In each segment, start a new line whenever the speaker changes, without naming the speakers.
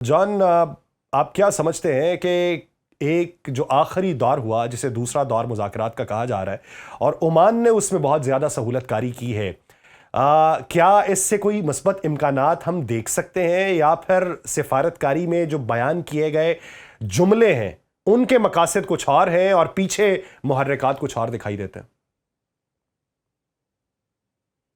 John, आप क्या समझते हैं कि एक जो आखिरी दौर हुआ जिसे दूसरा दौर मुज़ाकरात का कहा जा रहा है और ओमान ने उसमें बहुत ज़्यादा सहूलतकारी की है, क्या इससे कोई मुस्बत इम्कानात हम देख सकते हैं या फिर सिफारतकारी में जो बयान किए गए जुमले हैं उनके मकासद कुछ और हैं और पीछे मुहर्रिकात कुछ और दिखाई देते हैं?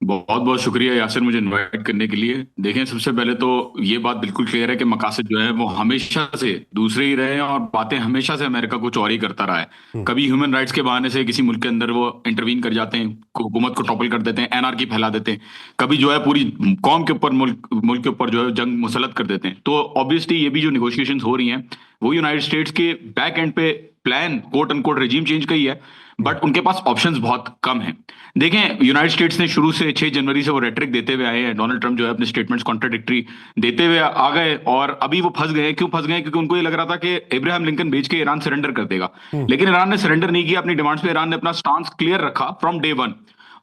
बहुत बहुत शुक्रिया यासिर, मुझे इनवाइट करने के लिए। देखें, सबसे पहले तो ये बात बिल्कुल क्लियर है कि मकासद जो है वो हमेशा से दूसरे ही रहे हैं और बातें हमेशा से अमेरिका कुछ और ही करता रहा है।
हम्म।
कभी ह्यूमन राइट्स के बहाने से किसी मुल्क के अंदर वो इंटरवीन कर जाते हैं, हुकूमत को टॉपल कर देते हैं, एनआरकी फैला देते हैं। कभी जो है पूरी कौम के ऊपर, मुल्क मुल्क के ऊपर जो है जंग मुसल्लत कर देते हैं। तो ऑब्वियसली ये भी जो निगोशिएशंस हो रही हैं वो यूनाइटेड स्टेट्स के बैक एंड पे plan quote unquote regime change का ही है,
हम्म।
बट उनके पास ऑप्शंस बहुत कम हैं। देखें, यूनाइटेड स्टेट्स ने शुरू से 6 जनवरी से वो रेटरिक देते हुए आए हैं। डोनाल्ड ट्रंप जो है अपने स्टेटमेंट्स कॉन्ट्राडिक्टरी देते हुए आ गए और अभी वो फंस गए। क्यों फंस गए? क्योंकि उनको ये लग रहा था कि इब्राहिम लिंकन भेज के ईरान सरेंडर कर देगा,
हम्म।
लेकिन ईरान ने सरेंडर नहीं किया अपनी डिमांड्स पे। ईरान ने अपना स्टांस क्लियर रखा फ्रॉम डे वन,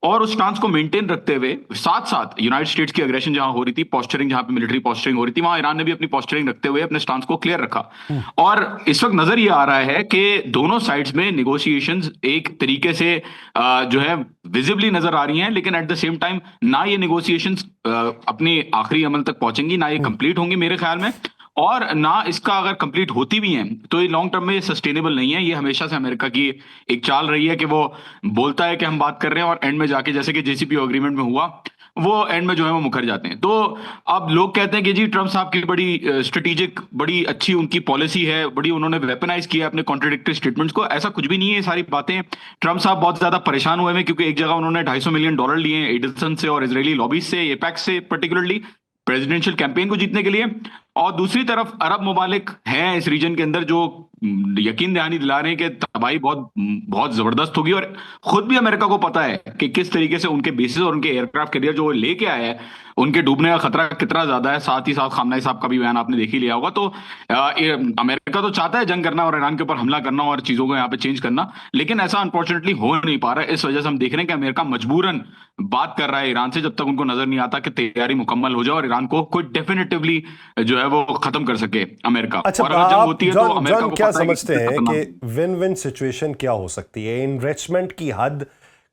और उस स्टांस को मेंटेन रखते हुए साथ साथ यूनाइटेड स्टेट्स की अग्रेशन जहां हो रही थी, पोस्चरिंग जहां पे मिलिट्री पोस्चरिंग हो रही थी, वहां ईरान ने भी अपनी पोस्चरिंग रखते हुए अपने स्टांस को क्लियर रखा।
हम्म।
और इस वक्त नजर ये आ रहा है कि दोनों साइड्स में निगोशिएशंस एक तरीके से जो है विजिबली नजर आ रही हैं, लेकिन एट द सेम टाइम ना ये निगोशिएशंस अपने आखिरी अमल तक पहुंचेंगी, ना ये
हम्म।
कंप्लीट होंगी मेरे ख्याल में। और ना इसका अगर कंप्लीट होती भी हैं तो ये लॉन्ग टर्म में सस्टेनेबल नहीं है। ये हमेशा से अमेरिका की एक चाल रही है कि वो बोलता है कि हम बात कर रहे हैं और एंड में जाके, जैसे कि जेसीपीओ एग्रीमेंट में हुआ, वो एंड में जो है वो मुकर जाते हैं। तो अब लोग कहते हैं कि जी ट्रम्प साहब की बड़ी स्ट्रेटेजिक, बड़ी अच्छी उनकी पॉलिसी है, बड़ी उन्होंने वेपनाइज किया अपने कॉन्ट्राडिक्टरी स्टेटमेंट्स को। ऐसा कुछ भी नहीं है ये सारी बातें। ट्रम्प साहब बहुत ज्यादा परेशान हुए हैं क्योंकि एक जगह उन्होंने $250 मिलियन लिए हैं एडिसन से और इजरायली लॉबीज से, एपैक्स से, पर्टिकुलरली प्रेसिडेंशियल कैंपेन को जीतने के लिए। और दूसरी तरफ अरब ममालिक हैं इस रीजन के अंदर जो यकीन दहानी दिला रहे हैं कि तबाही बहुत बहुत जबरदस्त होगी। और खुद भी अमेरिका को पता है कि किस तरीके से उनके बेसिस और उनके एयरक्राफ्ट कैरियर जो वो लेके आया है, उनके डूबने का खतरा कितना ज्यादा है। साथ ही साथ खामनेई साहब का भी बयान आपने देख ही लिया होगा। तो अमेरिका तो चाहता है जंग करना और ईरान के ऊपर हमला करना और चीजों को यहाँ पे चेंज करना, लेकिन ऐसा अनफॉर्चुनेटली हो नहीं पा रहा है। इस वजह से हम देख रहे हैं कि अमेरिका मजबूरन बात कर रहा है ईरान से, जब तक उनको नजर नहीं आता कि तैयारी मुकम्मल हो जाए और ईरान को कोई डेफिनेटिवली जो है वो खत्म कर सके अमेरिका।
अच्छा,
और अगर जंग
आप
होती है तो
जॉन
अमेरिका
जॉन
को
क्या
पता है कि
समझते
कितने
हैं कि
खतरनाक है।
विन विन सिचुएशन क्या हो सकती है? इनरिचमेंट की हद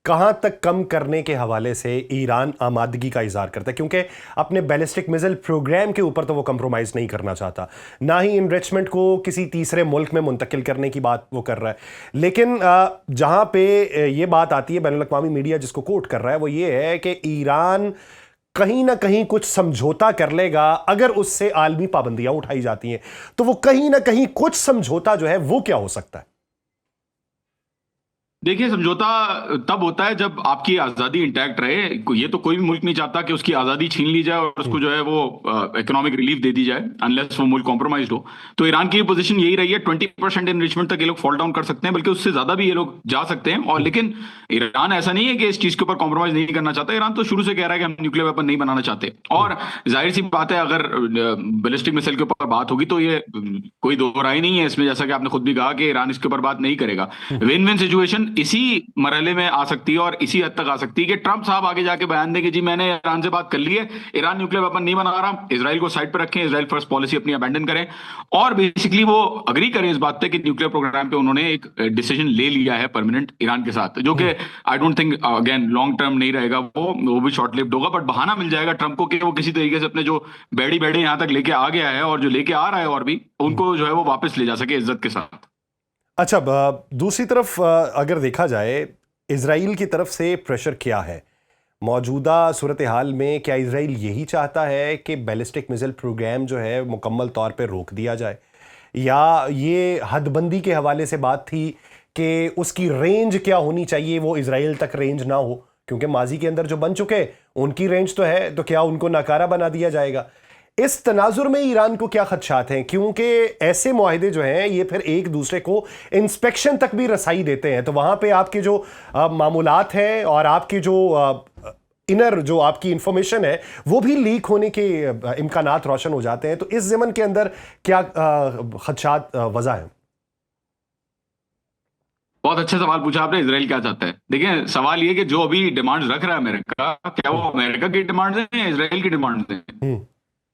कहां तक कम करने के हवाले से ईरान आमादगी का इजहार करता है, क्योंकि अपने बैलिस्टिक मिसाइल प्रोग्राम के ऊपर तो वो कंप्रोमाइज नहीं करना चाहता, ना ही इनरिचमेंट को किसी तीसरे मुल्क में मुंतकिल करने की बात वो कर रहा है। लेकिन जहां पे ये बात आती है, बैनुल अक़वामी मीडिया जिसको कोट कर रहा है वो ये है कि ईरान कहीं ना कहीं कुछ समझौता कर लेगा। अगर उससे आलमी पाबंदियां उठाई जाती हैं तो वो कहीं ना कहीं कुछ समझौता जो है वो क्या हो सकता है?
देखिए, समझौता तब होता है जब आपकी आजादी इंटैक्ट रहे। ये तो कोई भी मुल्क नहीं चाहता कि उसकी आजादी छीन ली जाए और उसको जो है वो इकोनॉमिक रिलीफ दे दी जाए, अनलेस वो मुल्क कॉम्प्रोमाइज हो। तो ईरान की पोजीशन यही रही है। 20% एनरिचमेंट तक ये लोग फॉल डाउन कर सकते हैं, बल्कि उससे ज्यादा भी ये लोग जा सकते हैं। और लेकिन ईरान ऐसा नहीं है कि इस चीज के ऊपर कॉम्प्रोमाइज नहीं करना चाहता। ईरान तो शुरू से कह रहा है कि हम न्यूक्लियर वेपन नहीं बनाना चाहते। और जाहिर सी बात है, अगर बैलिस्टिक मिसाइल के ऊपर बात होगी तो ये कोई दो राय नहीं है इसमें, जैसा कि आपने खुद भी कहा कि ईरान इसके ऊपर बात नहीं करेगा। विन विन सिचुएशन इसी मरहले में आ सकती है और इसी हद तक आ सकती है कि ट्रंप साहब आगे जाके बयान दें कि जी मैंने ईरान से बात कर ली है, ईरान न्यूक्लियर वेपन नहीं बना रहा, इजराइल को साइड पर रखें, इजराइल फर्स्ट पॉलिसी अपनी अबैंडन करें। और बेसिकली वो अग्री करें इस बात पे कि न्यूक्लियर प्रोग्राम पे उन्होंने एक डिसीजन ले लिया है परमानेंट ईरान के साथ, जो कि I don't think again long term नहीं रहेगा, वो भी शॉर्ट लिव्ड होगा। बट बहाना मिल जाएगा ट्रंप को कि वो किसी तरीके से अपने जो बैडी बैडे यहां तक लेके आ गया है और जो लेके आ रहा है और भी उनको जो है वो वापस ले जा सके इज्जत के साथ।
अच्छा, दूसरी तरफ अगर देखा जाए, इजराइल की तरफ से प्रेशर क्या है मौजूदा सूरत हाल में? क्या इजराइल यही चाहता है कि बैलिस्टिक मिसाइल प्रोग्राम जो है मुकम्मल तौर पे रोक दिया जाए, या ये हदबंदी के हवाले से बात थी कि उसकी रेंज क्या होनी चाहिए, वो इजराइल तक रेंज ना हो, क्योंकि माजी के अंदर जो बन चुके उनकी रेंज तो है, तो क्या उनको नाकारा बना दिया जाएगा? इस तनाजुर में ईरान को क्या खदशात हैं, क्योंकि ऐसे मुआहदे जो हैं ये फिर एक दूसरे को इंस्पेक्शन तक भी रसाई देते हैं, तो वहां पे आपके जो मामूलात हैं और आपकी जो इनर जो आपकी इंफॉर्मेशन है वो भी लीक होने के इम्कानात रोशन हो जाते हैं। तो इस ज़मन के अंदर क्या खदशात वजह हैं?
बहुत अच्छा सवाल पूछा आपने। इसराइल क्या चाहता है? देखिए, सवाल ये कि जो अभी डिमांड्स रख रहा है अमेरिका, क्या वो अमेरिका की डिमांड्स हैं या इसराइल की डिमांड्स हैं?
हम्म।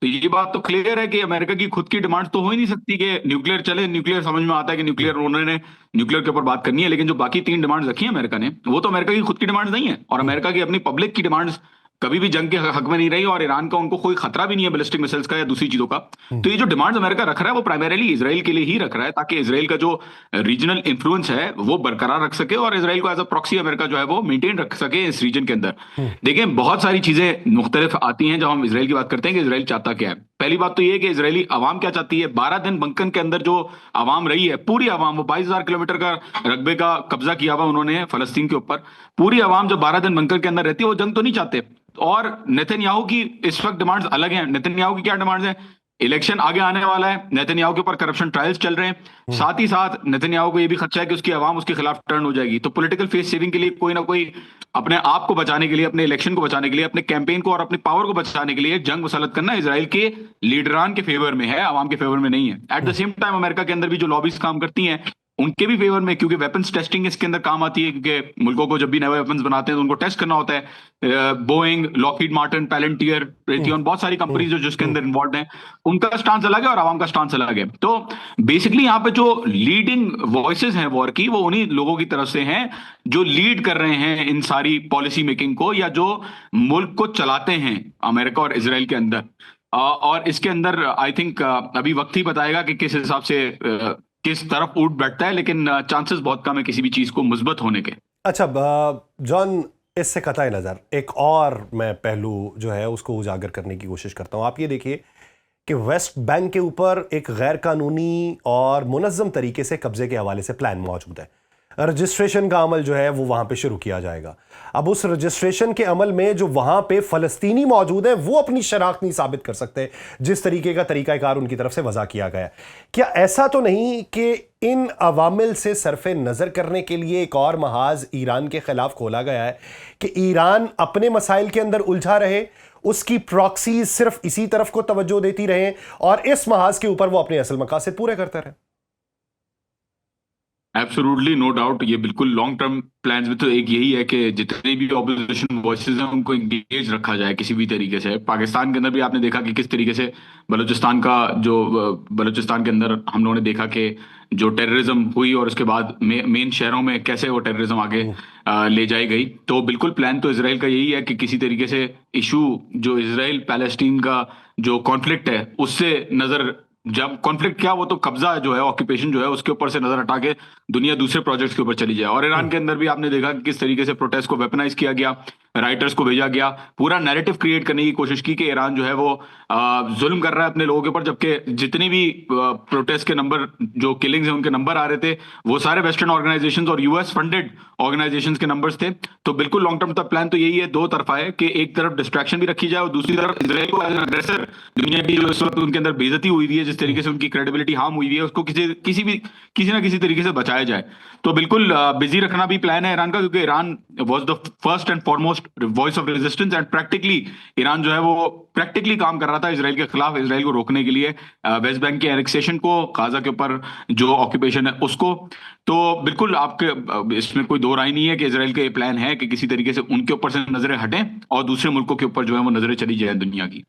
तो ये बात तो क्लियर है कि अमेरिका की खुद की डिमांड तो हो ही नहीं सकती कि न्यूक्लियर चले। न्यूक्लियर समझ में आता है कि न्यूक्लियर उन्होंने न्यूक्लियर के ऊपर बात करनी है, लेकिन जो बाकी तीन डिमांड्स रखी है अमेरिका ने, वो तो अमेरिका की खुद की डिमांड्स नहीं है, और अमेरिका की अपनी पब्लिक की डिमांड्स कभी भी जंग के हक में नहीं रही, और ईरान का उनको कोई खतरा भी नहीं है बैलिस्टिक मिसाइल्स का या दूसरी चीजों का। तो ये जो डिमांड्स अमेरिका रख रहा है वो प्राइमरीली इसराइल के लिए ही रख रहा है, ताकि इसराइल का जो रीजनल इन्फ्लुएंस है वो बरकरार रख सके, और इसराइल को एज अ प्रॉक्सी अमेरिका जो है वो मेंटेन रख सके इस रीजन के अंदर। देखिए, बहुत सारी चीजें मुख्तलिफ आती हैं जब हम इसराइल की बात करते हैं कि इसराइल चाहता क्या है। पहली बात तो ये है कि इसराइली आवाम क्या चाहती है। 12 दिन बंकन के अंदर जो आवाम रही है, पूरी आवाम, वो 22,000 किलोमीटर का रकबे का कब्जा किया हुआ उन्होंने फलस्तीन के ऊपर। पूरी आवाम जो 12 दिन बंकर के अंदर रहती है वो जंग तो नहीं चाहते। और नेतन्याहू की इस वक्त डिमांड्स अलग हैं। नेतन्याहू की क्या डिमांड्स हैं? इलेक्शन आगे आने वाला है, नेतन्याहू के ऊपर करप्शन ट्रायल्स चल रहे हैं, साथ ही साथ नेतन्याहू को यह भी खदशा है कि उसकी आवाम उसके खिलाफ टर्न हो जाएगी। तो पॉलिटिकल फेस सेविंग के लिए कोई ना कोई अपने आप को बचाने के लिए, अपने इलेक्शन को बचाने के लिए, अपने कैंपेन को और अपनी पावर को बचाने के लिए जंग मुसल्लत करना इसराइल के लीडरान के फेवर में है, आवाम के फेवर में नहीं है। At the same time America के अंदर भी जो लॉबीज काम करती हैं उनके भी फेवर में, क्योंकि वेपन्स टेस्टिंग इसके अंदर काम आती है, क्योंकि मुल्कों को जब भी नए वेपन्स बनाते हैं तो उनको टेस्ट करना होता है। बोइंग, लॉकहीड मार्टिन, पैलेंटियर, रेथियन, बहुत सारी कंपनीज जो जिसके अंदर इन्वॉल्व हैं, उनका स्टांस अलग है और आवाम का स्टांस अलग है। तो बेसिकली यहाँ पे जो लीडिंग वॉइसेस हैं वॉर की, वो उन्हीं लोगों की तरफ से हैं जो लीड कर रहे हैं इन सारी पॉलिसी मेकिंग को, या जो मुल्क को चलाते हैं अमेरिका और इसराइल के अंदर। और इसके अंदर आई थिंक अभी वक्त ही बताएगा कि किस हिसाब से किस तरफ उठ बैठता है, लेकिन चांसेस बहुत कम है किसी भी चीज को मुस्बत होने के।
अच्छा जॉन, इससे कतई नज़र एक और मैं पहलू जो है उसको उजागर करने की कोशिश करता हूँ। आप ये देखिए कि वेस्ट बैंक के ऊपर एक गैर कानूनी और मुनज़्ज़म तरीके से कब्जे के हवाले से प्लान मौजूद है। रजिस्ट्रेशन का अमल जो है वो वहाँ पे शुरू किया जाएगा। अब उस रजिस्ट्रेशन के अमल में जो वहाँ पे फ़लस्तीनी मौजूद है वो अपनी शनाख्त नहीं साबित कर सकते, जिस तरीके का तरीक़ाकार उनकी तरफ से वज़ा किया गया। क्या ऐसा तो नहीं कि इन अवामिल से सरफे नज़र करने के लिए एक और महाज ईरान के ख़िलाफ़ खोला गया है कि ईरान अपने मसाइल के अंदर उलझा रहे, उसकी प्रॉक्सीज सिर्फ इसी तरफ को तवज्जो देती रहें और इस महाज के ऊपर वो अपने असल मकासद पूरे करते रहें?
Absolutely, no doubt. ये बिल्कुल लॉन्ग टर्म प्लान्स में तो एक यही है कि जितने भी ऑपोजिशन वॉइसेस हैं उनको इंगेज रखा जाए किसी भी तरीके से। पाकिस्तान के अंदर भी आपने देखा कि किस तरीके से बलूचिस्तान का जो बलूचिस्तान के अंदर हम लोगों ने देखा कि जो टेररिज्म हुई, और उसके बाद मेन शहरों में कैसे वो टेररिज्म आगे ले जाई गई। तो बिल्कुल प्लान तो इसराइल का यही है कि किसी तरीके से इशू जो इसराइल पैलेस्टीन का जो कॉन्फ्लिक्ट है उससे नजर, जब कॉन्फ्लिक्ट क्या, वो तो कब्जा जो है, ऑक्यूपेशन जो है, उसके ऊपर से नजर हटा के दुनिया दूसरे प्रोजेक्ट्स के ऊपर चली जाए। और ईरान के अंदर भी आपने देखा कि किस तरीके से प्रोटेस्ट को वेपनाइज किया गया, राइटर्स को भेजा गया, पूरा नैरेटिव क्रिएट करने की कोशिश की कि ईरान जो है वो जुल्म कर रहा है अपने लोगों के ऊपर, जबकि जितनी भी प्रोटेस्ट के नंबर, जो किलिंग्स हैं उनके नंबर आ रहे थे, वो सारे वेस्टर्न ऑर्गेनाइजेशंस और यूएस फंडेड ऑर्गेनाइजेशंस के नंबर्स थे। तो बिल्कुल लॉन्ग टर्म का प्लान तो यही है, दो तरफा है, कि एक तरफ डिस्ट्रैक्शन भी रखी जाए और दूसरी तरफ इसराइल को एज एन अग्रेसर, दुनिया की जो इस वक्त उनके अंदर बेइज्जती हुई हुई है, जिस तरीके से उनकी क्रेडिबिलिटी हार्म हुई हुई है, उसको किसी ना किसी तरीके से बचाया जाए। तो बिल्कुल बिजी रखना भी प्लान है ईरान का, क्योंकि Iran was the first and foremost voice of resistance, and practically Iran जो है वो प्रैक्टिकली काम कर रहा था इसराइल के खिलाफ, इसराइल को रोकने के लिए, वेस्ट बैंक के एनेक्सेशन को, गाजा के ऊपर जो ऑक्यूपेशन है उसको। तो बिल्कुल आपके इसमें कोई दो राय नहीं है कि इसराइल का ये प्लान है कि किसी तरीके से उनके ऊपर से नजरें हटें और दूसरे मुल्कों के ऊपर जो है वो नजरें चली जाए दुनिया की।